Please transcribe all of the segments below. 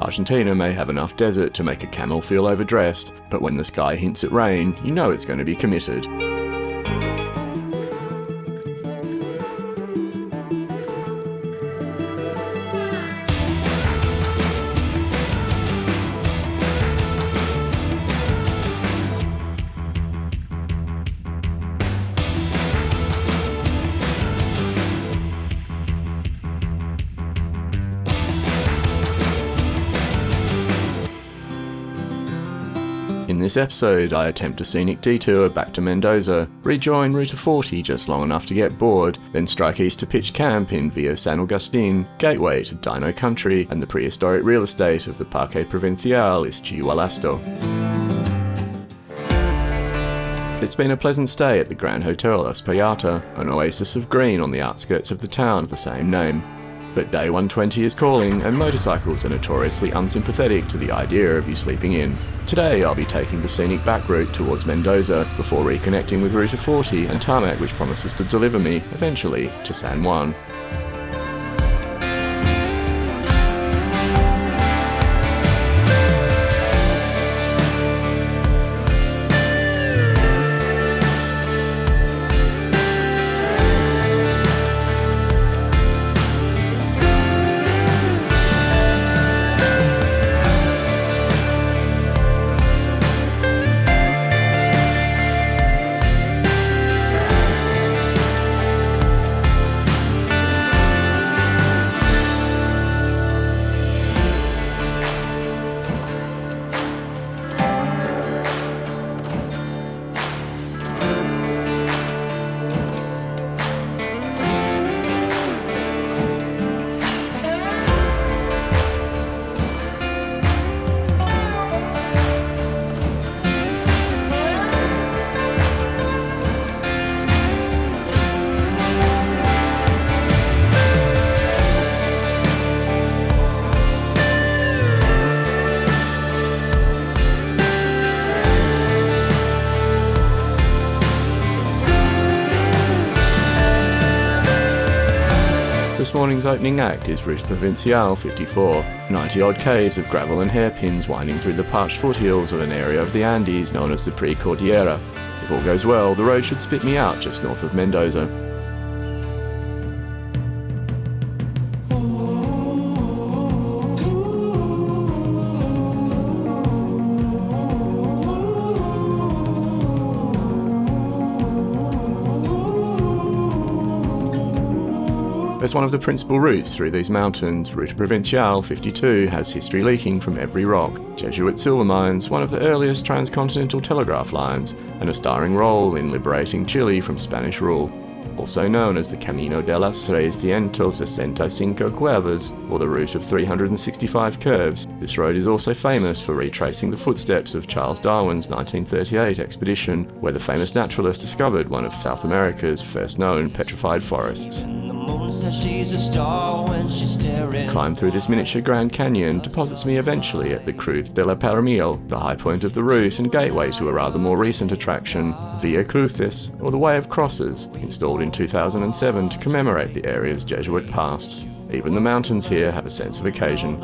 Argentina may have enough desert to make a camel feel overdressed, but when the sky hints at rain, you know it's going to be committed. In this episode, I attempt a scenic detour back to Mendoza, rejoin Ruta 40 just long enough to get bored, then strike east to pitch camp in Via San Agustín, gateway to Dino country and the prehistoric real estate of the Parque Provincial Ischigualasto. It's been a pleasant stay at the Gran Hotel Uspallata, an oasis of green on the outskirts of the town of the same name. But day 120 is calling, and motorcycles are notoriously unsympathetic to the idea of you sleeping in. Today I'll be taking the scenic back route towards Mendoza, before reconnecting with Ruta 40 and tarmac which promises to deliver me, eventually, to San Juan. This morning's opening act is Ruta Provincial 54, 90 odd k's of gravel and hairpins winding through the parched foothills of an area of the Andes known as the Precordillera. If all goes well, the road should spit me out just north of Mendoza. As one of the principal routes through these mountains, Ruta Provincial 52 has history leaking from every rock. Jesuit silver mines, one of the earliest transcontinental telegraph lines, and a starring role in liberating Chile from Spanish rule. Also known as the Camino de las 365 Curvas, or the route of 365 curves, this road is also famous for retracing the footsteps of Charles Darwin's 1938 expedition, where the famous naturalist discovered one of South America's first known petrified forests. Climb through this miniature Grand Canyon deposits me eventually at the Cruz de la Paramil, the high point of the route and gateway to a rather more recent attraction, Via Crucis, or the Way of Crosses, installed in 2007 to commemorate the area's Jesuit past. Even the mountains here have a sense of occasion.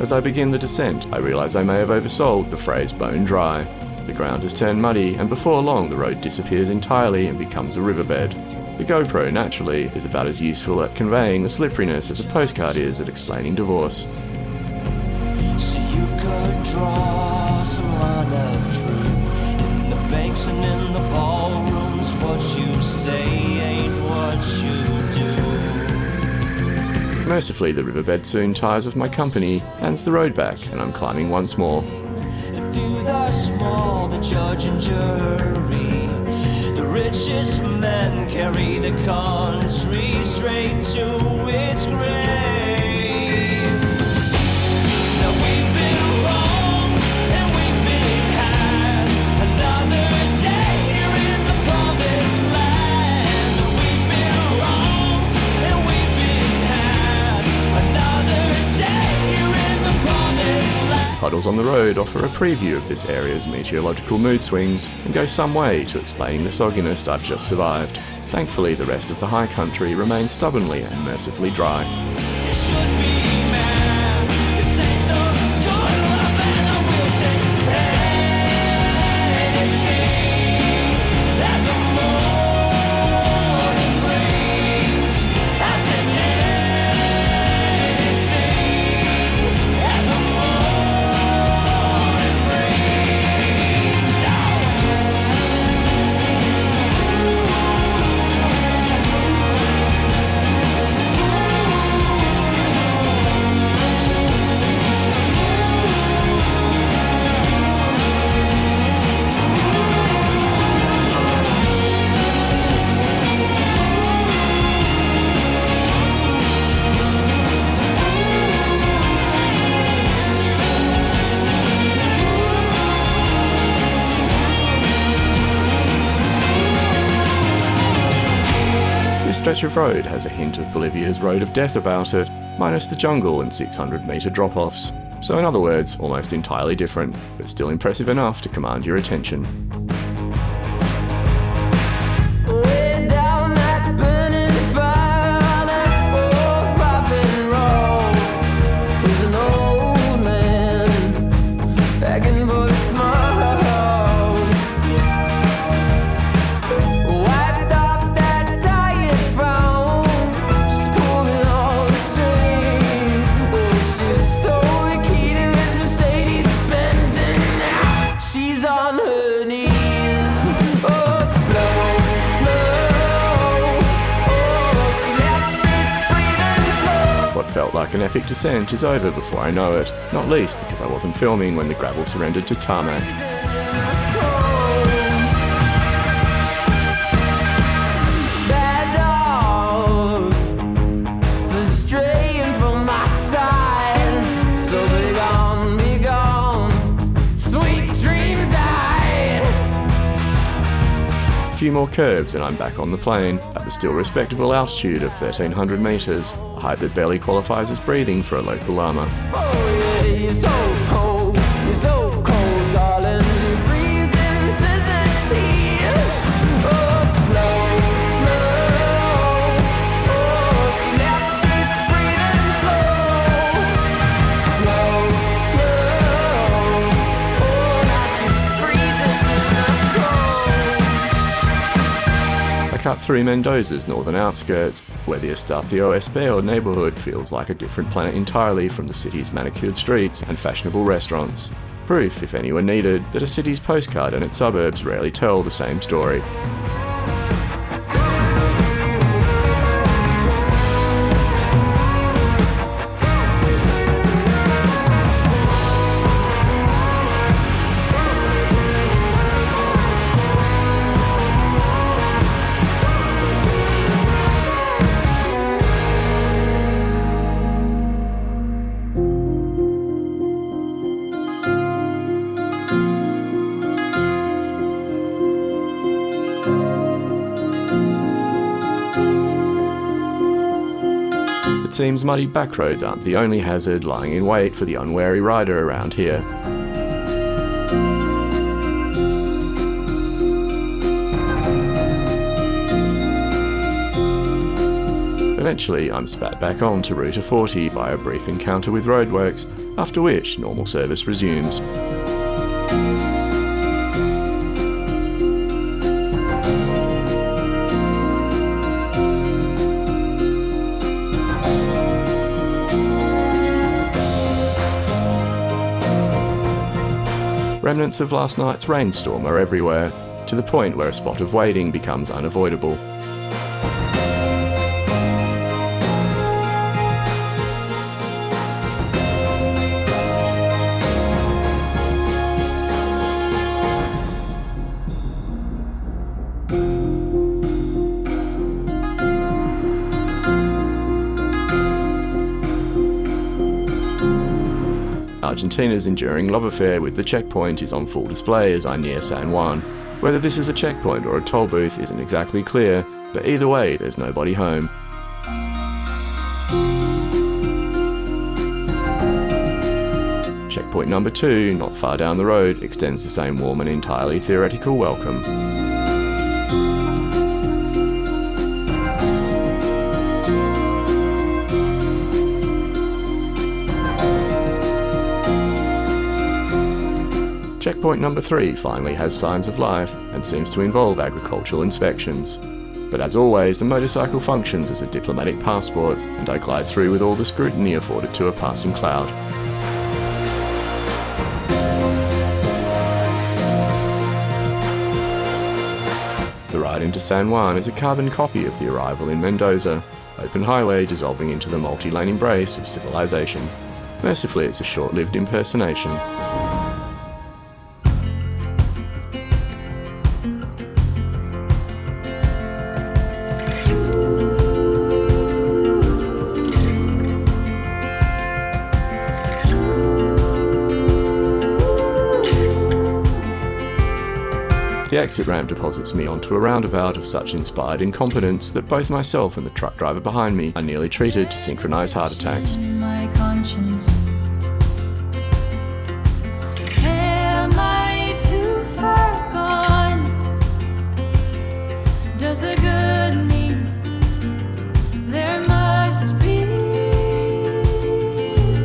As I begin the descent, I realise I may have oversold the phrase bone dry. The ground has turned muddy, and before long the road disappears entirely and becomes a riverbed. The GoPro, naturally, is about as useful at conveying the slipperiness as a postcard is at explaining divorce. So you could draw some line of truth in the banks and in the ballrooms. What you say ain't what you do. Mercifully, the riverbed soon tires of my company, hands the road back, and I'm climbing once more. If you the small, the judge and jury, the richest men carry the country straight to its grave. Now we've been wrong and we've been had. Another day here in the promised land. We've been wrong and we've been had. Another day here in the promised land. puddles on the road offer a preview of this area's meteorological mood swings and go some way to explaining the sogginess I've just survived. Thankfully, the rest of the high country remains stubbornly and mercifully dry. This stretch of road has a hint of Bolivia's Road of Death about it, minus the jungle and 600-metre drop-offs. So in other words, almost entirely different, but still impressive enough to command your attention. Felt like an epic descent is over before I know it, not least because I wasn't filming when the gravel surrendered to tarmac. A few more curves and I'm back on the plain, at the still respectable altitude of 1,300 metres, a height that barely qualifies as breathing for a local llama. Oh yeah, you're so cold, darling, you're freezing to the teeth. Oh, slow, oh, she left us breathing slow, oh, now she's freezing in the cold. I cut through Mendoza's northern outskirts, where the Estacio Espejo neighbourhood feels like a different planet entirely from the city's manicured streets and fashionable restaurants. Proof, if any were needed, that a city's postcard and its suburbs rarely tell the same story. It seems muddy backroads aren't the only hazard lying in wait for the unwary rider around here. Eventually, I'm spat back on to Ruta 40 by a brief encounter with roadworks, after which normal service resumes. Remnants of last night's rainstorm are everywhere, to the point where a spot of wading becomes unavoidable. Argentina's enduring love affair with the checkpoint is on full display as I near San Juan. Whether this is a checkpoint or a toll booth isn't exactly clear, but either way there's nobody home. Checkpoint number 2, not far down the road, extends the same warm and entirely theoretical welcome. Checkpoint number 3 finally has signs of life and seems to involve agricultural inspections. But as always, the motorcycle functions as a diplomatic passport, and I glide through with all the scrutiny afforded to a passing cloud. The ride into San Juan is a carbon copy of the arrival in Mendoza, open highway dissolving into the multi-lane embrace of civilization. Mercifully, it's a short-lived impersonation. The exit ramp deposits me onto a roundabout of such inspired incompetence that both myself and the truck driver behind me are nearly treated to synchronized heart attacks. My conscience. Am I too far gone? Does the good mean there must be?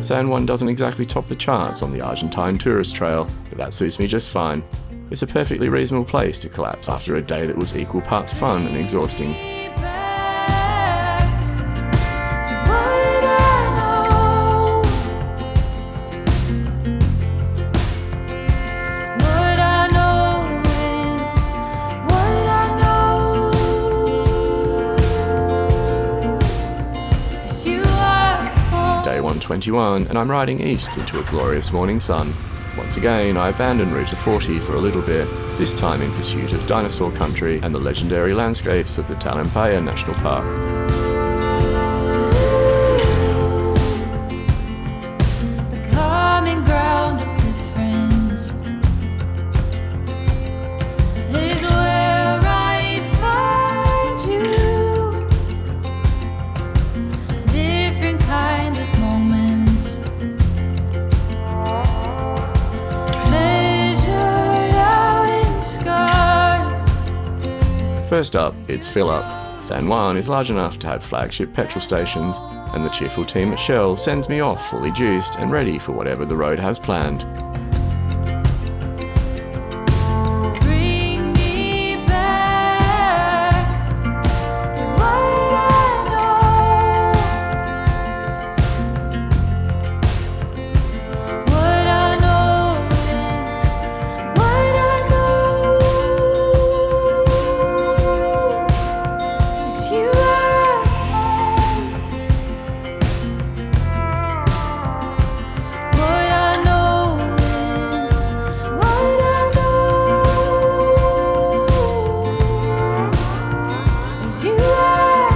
San Juan doesn't exactly top the charts on the Argentine tourist trail, but that suits me just fine. It's a perfectly reasonable place to collapse after a day that was equal parts fun and exhausting. Back to what I know. What I know is what I know. Is you are home. Day 121, and I'm riding east into a glorious morning sun. Once again, I abandon Ruta 40 for a little bit, this time in pursuit of dinosaur country and the legendary landscapes of the Talampaya National Park. The common ground of difference is where I find you. Different kinds of moments measured out in scars. First up, it's fill up. San Juan is large enough to have flagship petrol stations, and the cheerful team at Shell sends me off fully juiced and ready for whatever the road has planned. Bring me back to what I know. What I know is what I know. Is you are home. What I know is what I know. Is you are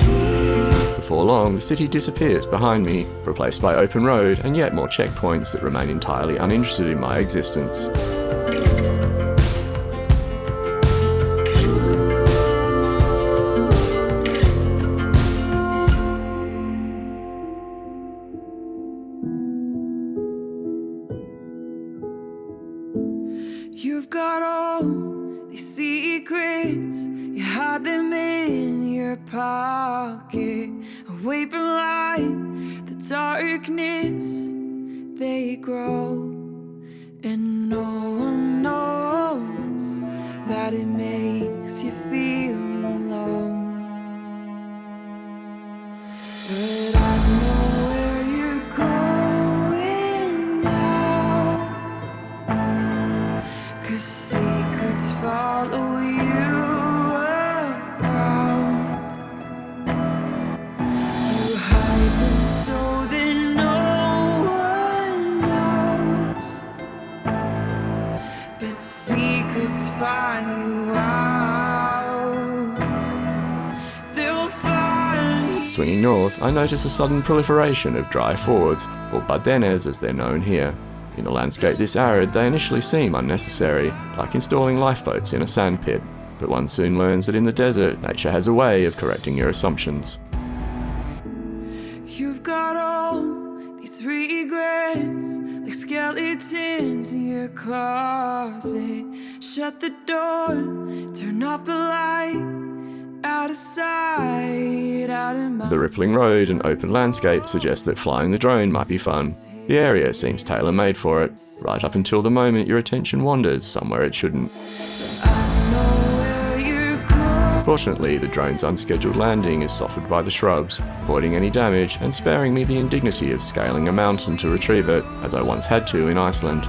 home. Before long, the city disappears behind me, replaced by open road and yet more checkpoints that remain entirely uninterested in my existence. You've got all these secrets, you hide them in your pocket. Away from light, the darkness, they grow. And no one knows that it makes you feel alone. But I know where you're going now, 'cause secrets follow you around. You hide them so that no one knows, but secrets find you out. They'll find you. Swinging north, I notice a sudden proliferation of dry fords, or badenes as they're known here. In a landscape this arid, they initially seem unnecessary, like installing lifeboats in a sandpit, but one soon learns that in the desert, nature has a way of correcting your assumptions. You've got all these regrets, like skeletons in your closet. Shut the door, turn off the light, out of sight, out of mind. The rippling road and open landscape suggest that flying the drone might be fun. The area seems tailor-made for it, right up until the moment your attention wanders somewhere it shouldn't. Fortunately, the drone's unscheduled landing is softened by the shrubs, avoiding any damage and sparing me the indignity of scaling a mountain to retrieve it, as I once had to in Iceland.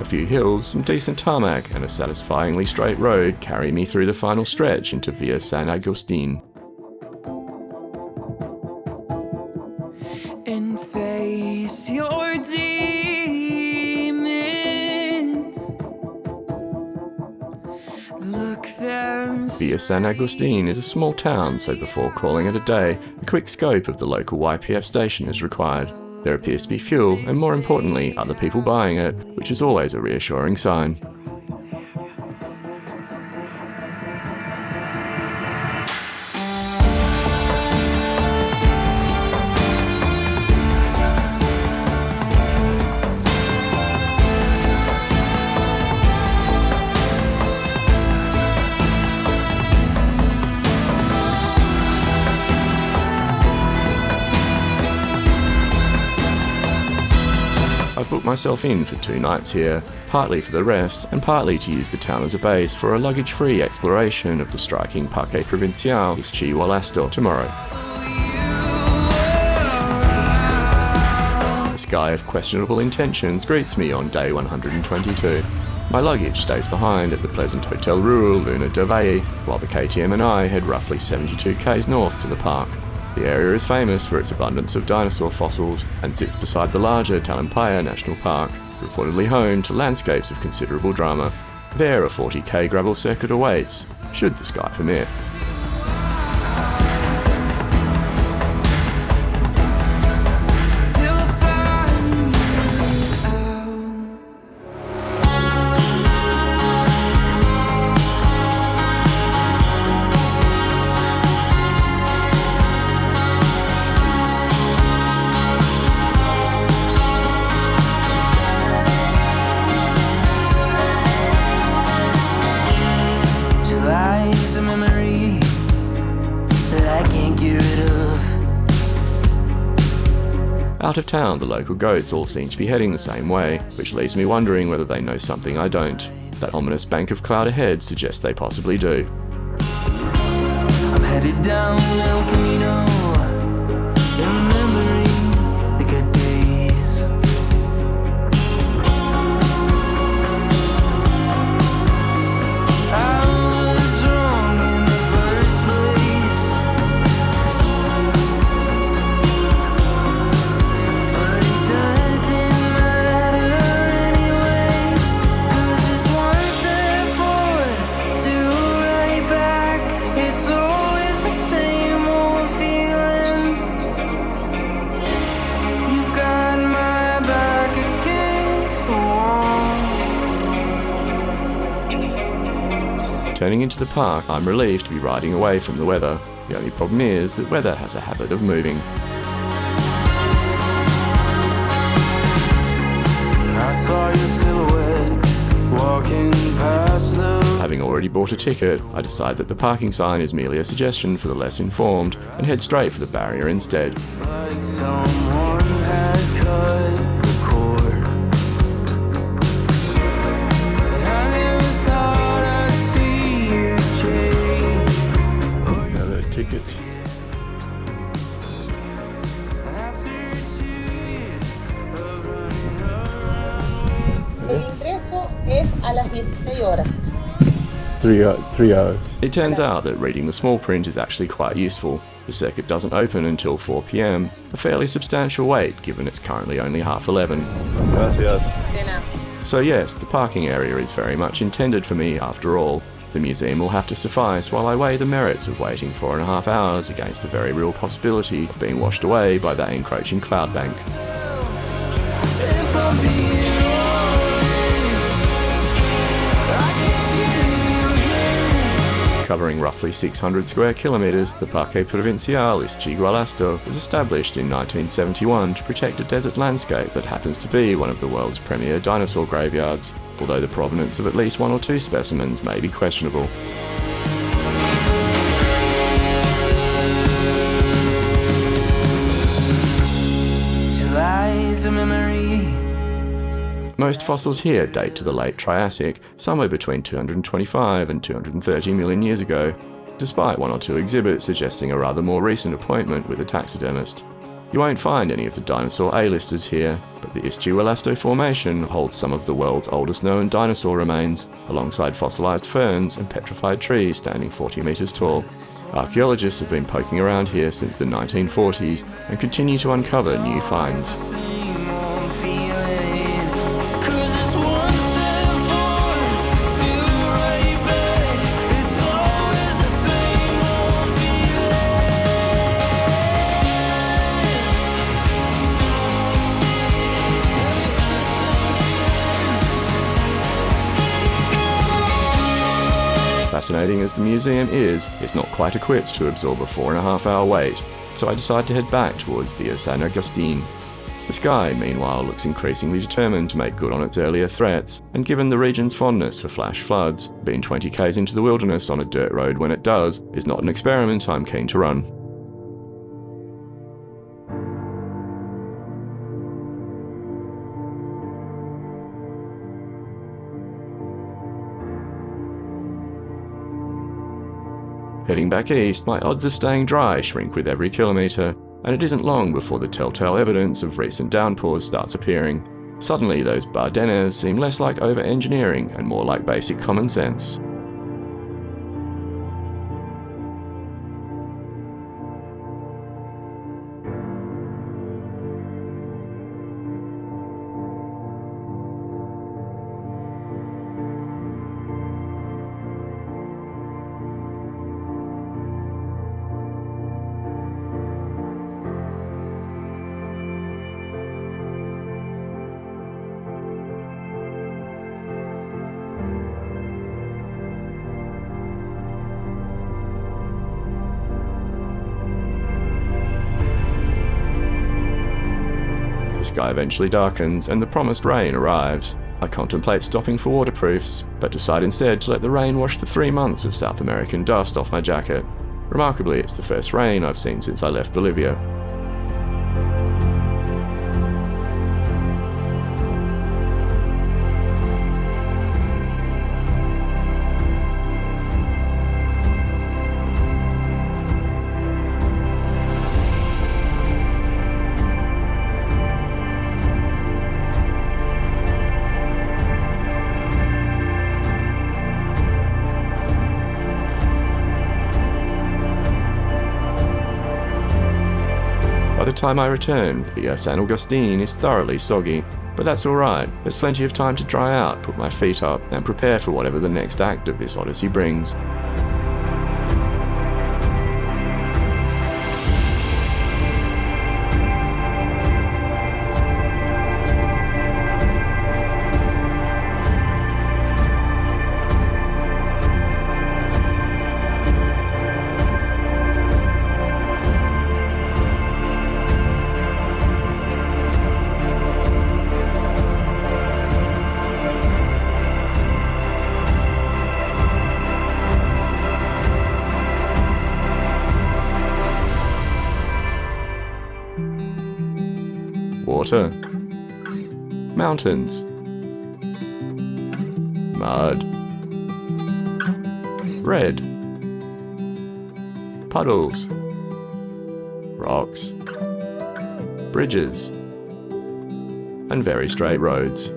A few hills, some decent tarmac, and a satisfyingly straight road carry me through the final stretch into Via San Agustín. And face your demons. Look them. Via San Agustín is a small town, so before calling it a day, a quick scope of the local YPF station is required. There appears to be fuel, and more importantly, other people buying it, which is always a reassuring sign. I've booked myself in for 2 nights here, partly for the rest and partly to use the town as a base for a luggage-free exploration of the striking Parque Provincial Ischigualasto tomorrow. The sky of questionable intentions greets me on day 122. My luggage stays behind at the pleasant Hotel Rural Luna del Valle, while the KTM and I head roughly 72 k's north to the park. The area is famous for its abundance of dinosaur fossils and sits beside the larger Talampaya National Park, reportedly home to landscapes of considerable drama. There a 40k gravel circuit awaits, should the sky permit. Out of town, the local goats all seem to be heading the same way, which leaves me wondering whether they know something I don't. That ominous bank of cloud ahead suggests they possibly do. I'm headed down El Camino, remembering the good days. I was wrong in the first place, but it doesn't matter anyway, 'cause it's one step forward, 2 right back. It's always the same old feeling. You've got my back against the wall. Turning into the park, I'm relieved to be riding away from the weather. The only problem is that weather has a habit of moving. I saw your silhouette walking past the Having already bought a ticket, I decide that the parking sign is merely a suggestion for the less informed and head straight for the barrier instead. like someone had cut the cord. And I never thought I'd see you change. Another ticket. After 2 years of running around. El ingreso es a las 16 horas. 3 hours. It turns out that reading the small print is actually quite useful. The circuit doesn't open until 4 p.m, a fairly substantial wait given it's currently only 11:30. Gracias. So yes, the parking area is very much intended for me after all. The museum will have to suffice while I weigh the merits of waiting 4.5 hours against the very real possibility of being washed away by that encroaching cloud bank. If I'm being Covering roughly 600 square kilometres, the Parque Provincial Ischigualasto was established in 1971 to protect a desert landscape that happens to be one of the world's premier dinosaur graveyards, although the provenance of at least 1 or 2 specimens may be questionable. July's a memory. Most fossils here date to the late Triassic, somewhere between 225 and 230 million years ago, despite 1 or 2 exhibits suggesting a rather more recent appointment with a taxidermist. You won't find any of the dinosaur A-listers here, but the Ischigualasto Formation holds some of the world's oldest known dinosaur remains, alongside fossilised ferns and petrified trees standing 40 metres tall. Archaeologists have been poking around here since the 1940s and continue to uncover new finds. Fascinating as the museum is, it's not quite equipped to absorb a 4.5 hour wait, so I decide to head back towards via San Agustín. The sky, meanwhile, looks increasingly determined to make good on its earlier threats, and given the region's fondness for flash floods, being 20 k's into the wilderness on a dirt road when it does is not an experiment I'm keen to run. Heading back east, my odds of staying dry shrink with every kilometre, and it isn't long before the telltale evidence of recent downpours starts appearing. Suddenly those Bardenas seem less like over-engineering and more like basic common sense. The sky eventually darkens and the promised rain arrives. I contemplate stopping for waterproofs, but decide instead to let the rain wash the 3 months of South American dust off my jacket. Remarkably, it's the first rain I've seen since I left Bolivia. By the time I return, the San Agustín is thoroughly soggy, but that's alright, there's plenty of time to dry out, put my feet up, and prepare for whatever the next act of this odyssey brings. Water, mountains, mud, red, puddles, rocks, bridges, and very straight roads.